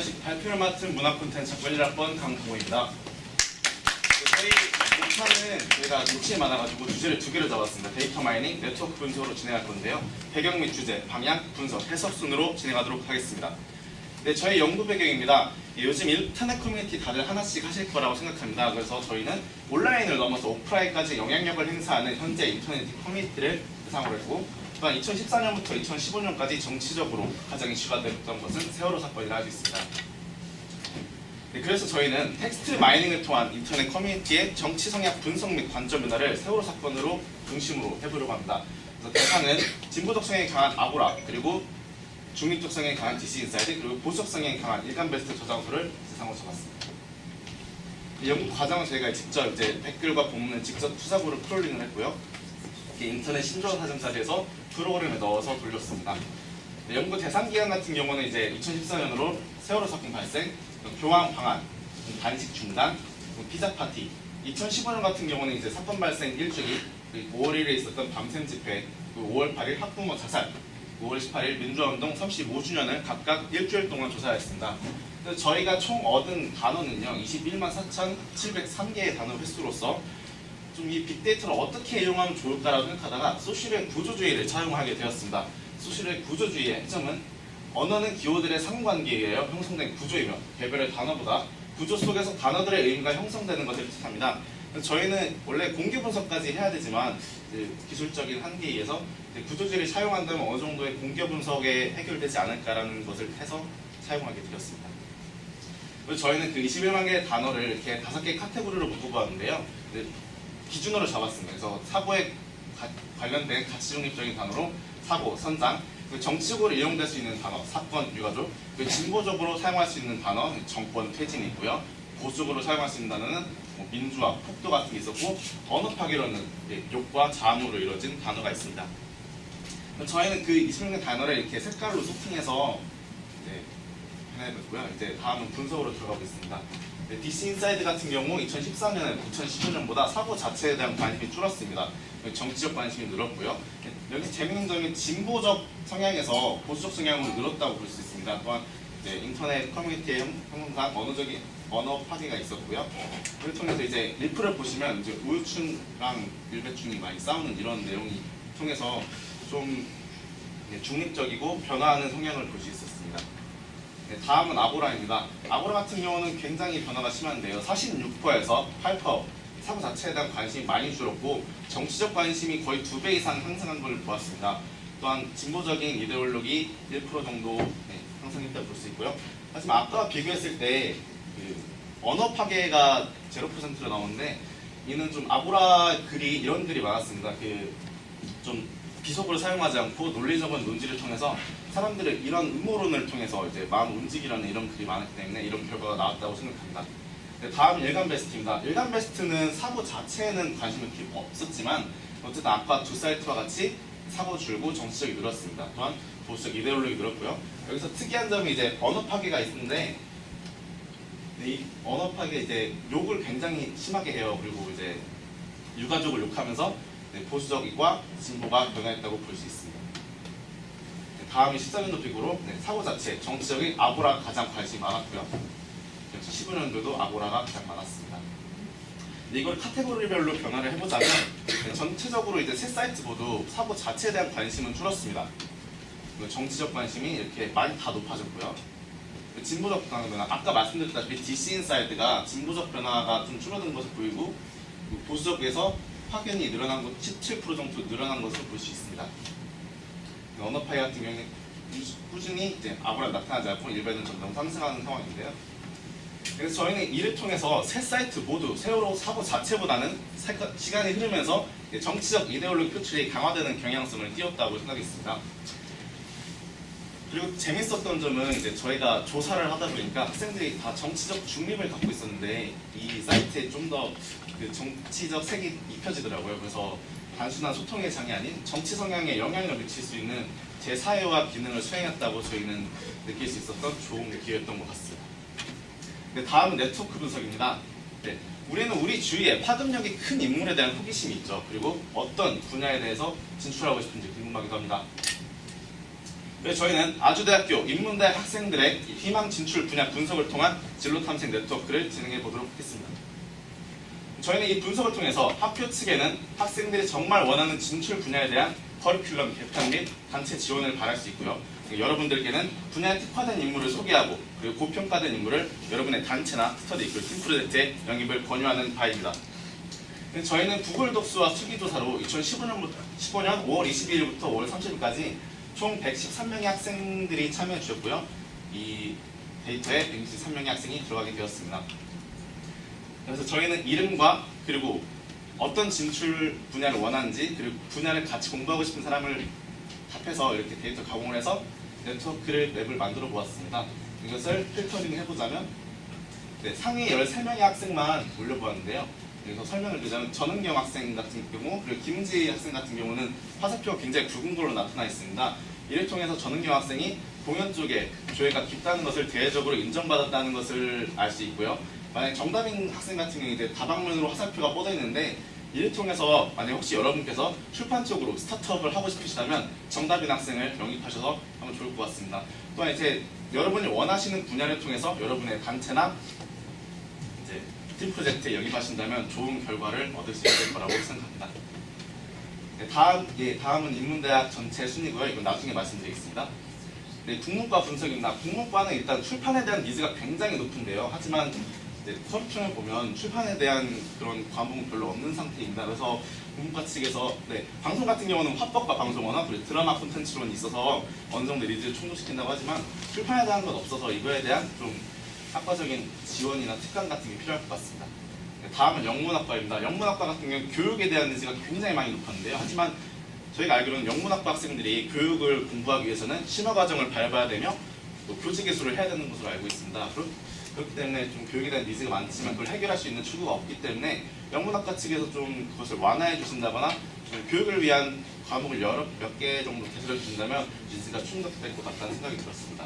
안녕하십니까. 발표를 맡은 문화 콘텐츠 학부 1학번 강동호입니다. 저희 목차는 저희가 욕심이 많아가지고 주제를 두 개를 잡았습니다. 데이터 마이닝, 네트워크 분석으로 진행할 건데요. 배경 및 주제, 방향, 분석, 해석 순으로 진행하도록 하겠습니다. 네, 저희 연구 배경입니다. 요즘 인터넷 커뮤니티 다들 하나씩 하실 거라고 생각합니다. 그래서 저희는 온라인을 넘어서 오프라인까지 영향력을 행사하는 현재 인터넷 커뮤니티를 대상으로 했고, 또한 2014년부터 2015년까지 정치적으로 가장 이슈가 됐던 것은 세월호 사건이라 할 수 있습니다. 네, 그래서 저희는 텍스트 마이닝을 통한 인터넷 커뮤니티의 정치 성향 분석 및 관점 변화를 세월호 사건으로 중심으로 해보려고 합니다. 그래서 대상은 진보적 성향이 강한 아고라, 그리고 중립적 성향이 강한 DC인사이드, 그리고 보수적 성향이 강한 일간베스트 저장소를 대상으로 잡았습니다. 연구 과정은 저희가 직접 댓글과 본문을 직접 투자구로 크롤링을 했고요. 인터넷 신조어 사전자리에서 프로그램에 넣어서 돌렸습니다. 네, 연구 대상 기간 같은 경우는 이제 2014년으로 세월호 사건 발생, 교황 방한, 단식 중단, 피자 파티. 2015년 같은 경우는 이제 사건 발생 1주기, 5월 1일에 있었던 밤샘 집회, 5월 8일 학부모 자살, 5월 18일 민주화운동 35주년을 각각 일주일 동안 조사했습니다. 저희가 총 얻은 단어는요, 21만 4,703개의 단어 횟수로서 좀 이 빅데이터를 어떻게 이용하면 좋을까라고 생각하다가 소셜의 구조주의를 차용하게 되었습니다. 소셜의 구조주의의 핵심은 언어는 기호들의 상관계예요. 형성된 구조이며 개별의 단어보다 구조 속에서 단어들의 의미가 형성되는 것을 뜻합니다. 저희는 원래 공개 분석까지 해야 되지만 기술적인 한계에 의해서 구조주의를 사용한다면 어느 정도의 공개 분석에 해결되지 않을까라는 것을 해서 사용하게 되었습니다. 그래서 저희는 그 21만 개의 단어를 이렇게 5개 카테고리로 묶어보았는데요. 기준으로 잡았습니다. 그래서 사고에 관련된 가치 중립적인 단어로 사고, 선장, 정치적으로 이용될 수 있는 단어, 사건, 유가족, 진보적으로 사용할 수 있는 단어, 정권, 퇴진이 있고요. 보수적으로 사용할 수 있는 단어는 민주화, 폭도 같은 게 있었고, 언어 파괴로는 욕과 자음으로 이루어진 단어가 있습니다. 저희는 그 21개 단어를 이렇게 색깔로 소팅해서 해냈고요. 이제 다음은 분석으로 들어가고 있습니다. DC 인사이드 같은 경우 2014년에 2015년보다 사고 자체에 대한 관심이 줄었습니다. 정치적 관심이 늘었고요. 여기서 재밌는 점이 진보적 성향에서 보수적 성향으로 늘었다고 볼 수 있습니다. 또한 인터넷 커뮤니티의 형성상 언어 파괴가 있었고요. 그를 통해서 이제 리플을 보시면 이제 우유충랑 일배충이 많이 싸우는 이런 내용이 통해서 좀 중립적이고 변화하는 성향을 볼 수 있었습니다. 다음은 아고라입니다. 아고라 같은 경우는 굉장히 변화가 심한데요. 46%에서 8% 사고 자체에 대한 관심이 많이 줄었고 정치적 관심이 거의 2배 이상 상승한 걸 보았습니다. 또한 진보적인 이데올로기 1% 정도 상승했다고 볼 수 있고요. 하지만 아까와 비교했을 때 언어 파괴가 0%로 나오는데 이는 좀 아고라 글이 이런 글이 많았습니다. 좀 비속어를 사용하지 않고 논리적인 논지를 통해서 사람들을 이런 음모론을 통해서 이제 마음 움직이려는 이런 글이 많았기 때문에 이런 결과가 나왔다고 생각합니다. 다음은 일간베스트입니다. 일간베스트는 사고 자체에는 관심이 그렇게 없었지만 어쨌든 아까 두 사이트와 같이 사고 줄고 정치적이 늘었습니다. 또한 보수적 이데올로기 늘었고요. 여기서 특이한 점이 이제 언어 파괴가 있는데 이 언어 파괴 이제 욕을 굉장히 심하게 해요. 그리고 이제 유가족을 욕하면서 보수적이과 진보가 변화했다고 볼 수 있습니다. 다음이 14년도 픽으로 사고 자체, 정치적인 아고라가 가장 관심이 많았고요. 역시 15년도도 아고라가 가장 많았습니다. 이걸 카테고리별로 변화를 해보자면 전체적으로 이제 세 사이트 모두 사고 자체에 대한 관심은 줄었습니다. 정치적 관심이 이렇게 많이 다 높아졌고요. 진보적 변화, 아까 말씀드렸다시피 DC인사이드가 진보적 변화가 좀 줄어든 것을 보이고 보수적에서 파견이 늘어난 것, 17% 정도 늘어난 것을 볼 수 있습니다. 언어 파괴 같은 경우는 꾸준히 아고라 나타나지 않고 일반은 점점 상승하는 상황인데요. 그래서 저희는 이를 통해서 세 사이트 모두 세월호 사고 자체보다는 시간이 흐르면서 정치적 이데올로기 표출이 강화되는 경향성을 띄웠다고 생각했습니다. 그리고 재밌었던 점은 저희가 조사를 하다 보니까 학생들이 다 정치적 중립을 갖고 있었는데 이 사이트에 좀 더 정치적 색이 입혀지더라고요. 그래서 단순한 소통의 장이 아닌 정치 성향에 영향을 미칠 수 있는 제4회화 기능을 수행했다고 저희는 느낄 수 있었던 좋은 기회였던 것 같습니다. 다음은 네트워크 분석입니다. 우리는 우리 주위에 파급력이 큰 인물에 대한 호기심이 있죠. 그리고 어떤 분야에 대해서 진출하고 싶은지 궁금하기도 합니다. 그래서 저희는 아주대학교 인문대학 학생들의 희망 진출 분야 분석을 통한 진로 탐색 네트워크를 진행해 보도록 하겠습니다. 저희는 이 분석을 통해서 학교 측에는 학생들이 정말 원하는 진출 분야에 대한 커리큘럼 개편 및 단체 지원을 바랄 수 있고요. 여러분들께는 분야에 특화된 인물을 소개하고 그리고 고평가된 인물을 여러분의 단체나 스터디 그리고 팀 프로젝트에 영입을 권유하는 바입니다. 저희는 구글 독수와 수기조사로 2015년 5월 22일부터 5월 30일까지 총 113명의 학생들이 참여해 주셨고요. 이 데이터에 113명의 학생이 들어가게 되었습니다. 그래서 저희는 이름과 그리고 어떤 진출 분야를 원하는지 그리고 분야를 같이 공부하고 싶은 사람을 합해서 이렇게 데이터 가공을 해서 네트워크를 맵을 만들어 보았습니다. 이것을 필터링 해보자면 상위 13명의 학생만 올려보았는데요. 그래서 설명을 드리자면 전은경 학생 같은 경우 그리고 김지 학생 같은 경우는 화살표가 굉장히 굵은 걸로 나타나 있습니다. 이를 통해서 전은경 학생이 공연 쪽에 조예가 깊다는 것을 대외적으로 인정받았다는 것을 알 수 있고요. 만약 정답인 학생 같은 경우는 이제 다방면으로 화살표가 뻗어 있는데 이를 통해서 만약 혹시 여러분께서 출판 쪽으로 스타트업을 하고 싶으시다면 정답인 학생을 영입하셔서 하면 좋을 것 같습니다. 또한 이제 여러분이 원하시는 분야를 통해서 여러분의 단체나 이제 팀 프로젝트에 영입하신다면 좋은 결과를 얻을 수 있을 거라고 생각합니다. 다음은 인문대학 전체 순위고요. 이건 나중에 말씀드리겠습니다. 국문과 분석입니다. 국문과는 일단 출판에 대한 니즈가 굉장히 높은데요. 하지만 커리큘럼을 보면 출판에 대한 그런 과목은 별로 없는 상태입니다. 그래서 국문과 측에서 방송 같은 경우는 화법과 방송 언어 그리고 드라마 콘텐츠론이 있어서 어느 정도 니즈를 충족시킨다고 하지만 출판에 대한 건 없어서 이거에 대한 좀 학과적인 지원이나 특강 같은 게 필요할 것 같습니다. 다음은 영문학과입니다. 영문학과 같은 경우는 교육에 대한 니즈가 굉장히 많이 높았는데요. 하지만 저희가 알기로는 영문학과 학생들이 교육을 공부하기 위해서는 심화 과정을 밟아야 되며 또 교직 개수를 해야 되는 것으로 알고 있습니다. 그렇기 때문에 좀 교육에 대한 니즈가 많지만 그걸 해결할 수 있는 출구가 없기 때문에 영문학과 측에서 좀 그것을 완화해 주신다거나 좀 교육을 위한 과목을 몇 개 정도 개설해 주신다면 니즈가 충족될 것 같다는 생각이 들었습니다.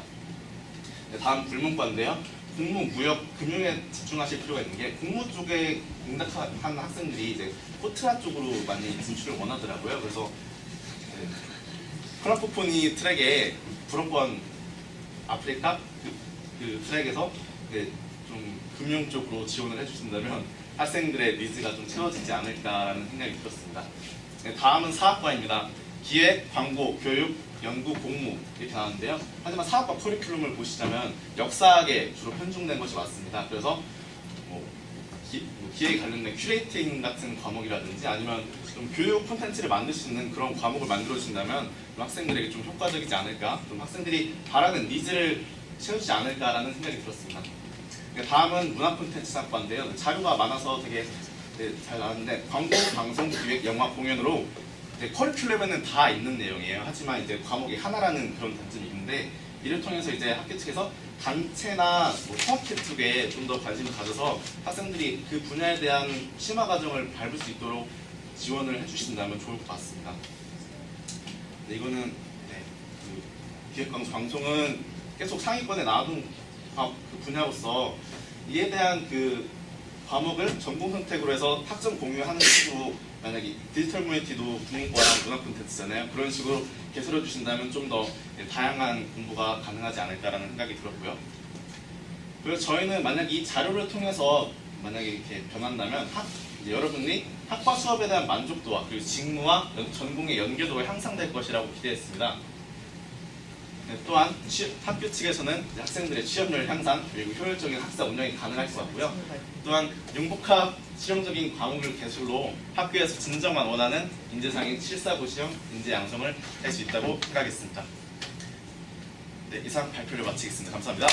다음 불문과인데요. 공무, 무역, 금융에 집중하실 필요가 있는 게 공무 쪽에 공략한 학생들이 이제 포트라 쪽으로 많이 진출을 원하더라고요. 그래서 프랑코포니 트랙에 불어권 아프리카 그 트랙에서 좀 금융 쪽으로 지원을 해주신다면 학생들의 니즈가 좀 채워지지 않을까라는 생각이 들었습니다. 다음은 사학과입니다. 기획, 광고, 교육, 연구, 공무 이렇게 나왔는데요. 하지만 사학과 커리큘럼을 보시자면 역사학에 주로 편중된 것이 맞습니다. 그래서 기획에 관련된 큐레이팅 같은 과목이라든지 아니면 좀 교육 콘텐츠를 만들 수 있는 그런 과목을 만들어 주신다면 학생들에게 좀 효과적이지 않을까, 좀 학생들이 바라는 니즈를 채우지 않을까라는 생각이 들었습니다. 다음은 문화 콘텐츠 학과인데요. 자료가 많아서 되게 잘 나왔는데 광고, 방송, 기획, 영화, 공연으로 커리큘럼에는 다 있는 내용이에요. 하지만 이제 과목이 하나라는 그런 단점이 있는데 이를 통해서 이제 학교 측에서 단체나 통합회 쪽에 좀 더 관심을 가져서 학생들이 그 분야에 대한 심화 과정을 밟을 수 있도록 지원을 해주신다면 좋을 것 같습니다. 이거는 그 기획광고 방송은 계속 상위권에 나와둔 그 분야로서 이에 대한 그 과목을 전공 선택으로 해서 학점 공유하는 식으로 만약에 디지털 커뮤니티도 국문과랑 문화 콘텐츠잖아요. 그런 식으로 개설해 주신다면 좀 더 다양한 공부가 가능하지 않을까라는 생각이 들었고요. 그래서 저희는 만약 이 자료를 통해서 만약에 이렇게 변한다면 여러분이 학과 수업에 대한 만족도와 그리고 직무와 전공의 연계도가 향상될 것이라고 기대했습니다. 또한 학교 측에서는 학생들의 취업률 향상 그리고 효율적인 학사 운영이 가능할 것 같고요. 또한 융복합 실용적인 과목을 개설로 학교에서 진정만 원하는 인재상인 실사고시형 인재 양성을 할 수 있다고 생각했습니다. 이상 발표를 마치겠습니다. 감사합니다.